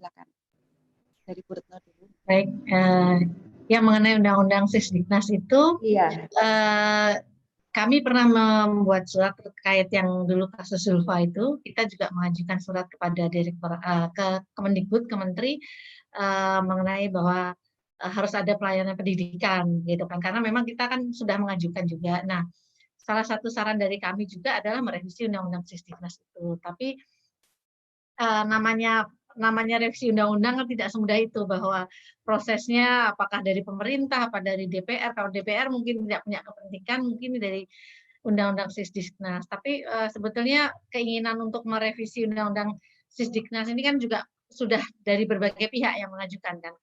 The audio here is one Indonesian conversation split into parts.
silakan. Dari Bu Retno dulu. Baik, yang mengenai Undang-Undang Sisdiknas itu, kami pernah membuat surat terkait yang dulu kasus Zulfa itu. Kita juga mengajukan surat kepada Direktur ke Kemendikbud, ke Menteri, mengenai bahwa harus ada pelayanan pendidikan, gitu kan? Karena memang kita kan sudah mengajukan juga. Nah, salah satu saran dari kami juga adalah merevisi Undang-Undang Sisdiknas itu. Tapi namanya revisi undang-undang kan tidak semudah itu, bahwa prosesnya apakah dari pemerintah, apa dari DPR. Kalau DPR mungkin tidak punya kepentingan, mungkin dari Undang-Undang Sisdiknas. Tapi sebetulnya keinginan untuk merevisi Undang-Undang Sisdiknas ini kan juga sudah dari berbagai pihak yang mengajukan kan.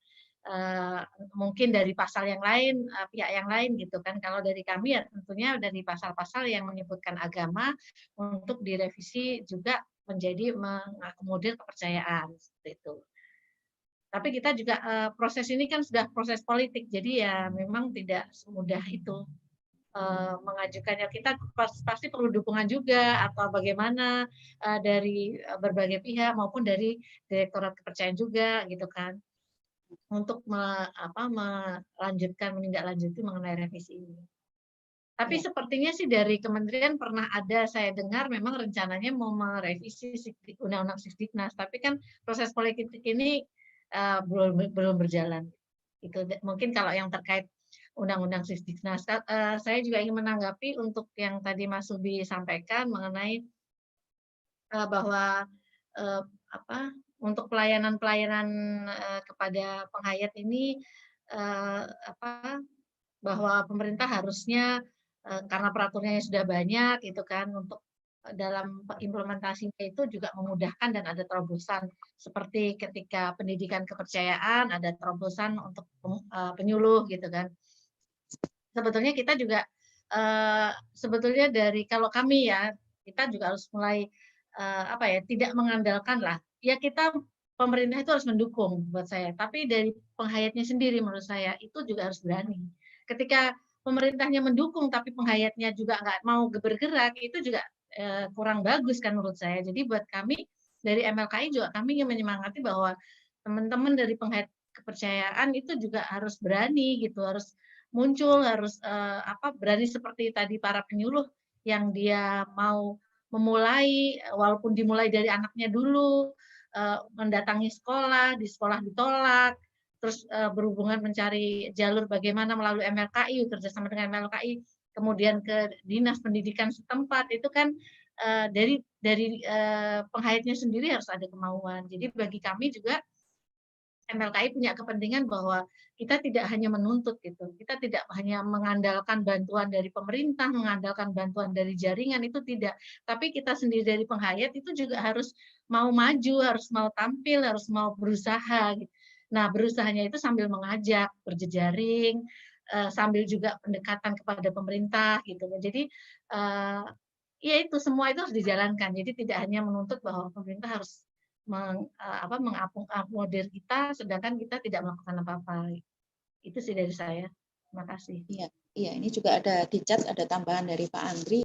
Mungkin dari pasal yang lain, pihak yang lain gitu kan. Kalau dari kami ya tentunya dari pasal-pasal yang menyebutkan agama untuk direvisi juga menjadi mengakomodir kepercayaan seperti itu. Tapi kita juga proses ini kan sudah proses politik, jadi ya memang tidak semudah itu mengajukannya. Kita pasti perlu dukungan juga atau bagaimana dari berbagai pihak maupun dari Direktorat Kepercayaan juga gitu kan, untuk melanjutkan menindaklanjuti mengenai revisi ini. Tapi sepertinya sih dari kementerian pernah ada saya dengar memang rencananya mau merevisi Undang-Undang Sisdiknas, tapi kan proses politik ini belum berjalan. Itu mungkin kalau yang terkait Undang-Undang Sisdiknas. Saya juga ingin menanggapi untuk yang tadi Mas Subi sampaikan mengenai bahwa untuk pelayanan-pelayanan kepada penghayat ini bahwa pemerintah harusnya karena peraturannya sudah banyak gitu kan, untuk dalam implementasinya itu juga memudahkan dan ada terobosan seperti ketika pendidikan kepercayaan ada terobosan untuk penyuluh gitu kan. Sebetulnya kita juga sebetulnya dari kalau kami ya kita juga harus mulai tidak mengandalkan lah ya, kita pemerintah itu harus mendukung buat saya, tapi dari penghayatnya sendiri menurut saya itu juga harus berani. Ketika pemerintahnya mendukung tapi penghayatnya juga nggak mau bergerak, itu juga kurang bagus kan menurut saya. Jadi buat kami dari MLKI juga kami ingin menyemangati bahwa teman-teman dari penghayat kepercayaan itu juga harus berani gitu, harus muncul, harus berani seperti tadi para penyuluh yang dia mau memulai, walaupun dimulai dari anaknya dulu, mendatangi sekolah, di sekolah ditolak, terus berhubungan mencari jalur bagaimana melalui MLKI, kerjasama dengan MLKI, kemudian ke dinas pendidikan setempat, itu kan dari penghayatnya sendiri harus ada kemauan. Jadi bagi kami juga MLKI punya kepentingan bahwa kita tidak hanya menuntut gitu, kita tidak hanya mengandalkan bantuan dari pemerintah, mengandalkan bantuan dari jaringan, itu tidak, tapi kita sendiri dari penghayat itu juga harus mau maju, harus mau tampil, harus mau berusaha gitu. Nah, berusahanya itu sambil mengajak, berjejaring, sambil juga pendekatan kepada pemerintah gitu. Jadi ya itu semua itu harus dijalankan. Jadi tidak hanya menuntut bahwa pemerintah harus mengakomodir kita, sedangkan kita tidak melakukan apa-apa. Itu sih dari saya. Terima kasih. Iya, ini juga ada di chat, ada tambahan dari Pak Andri.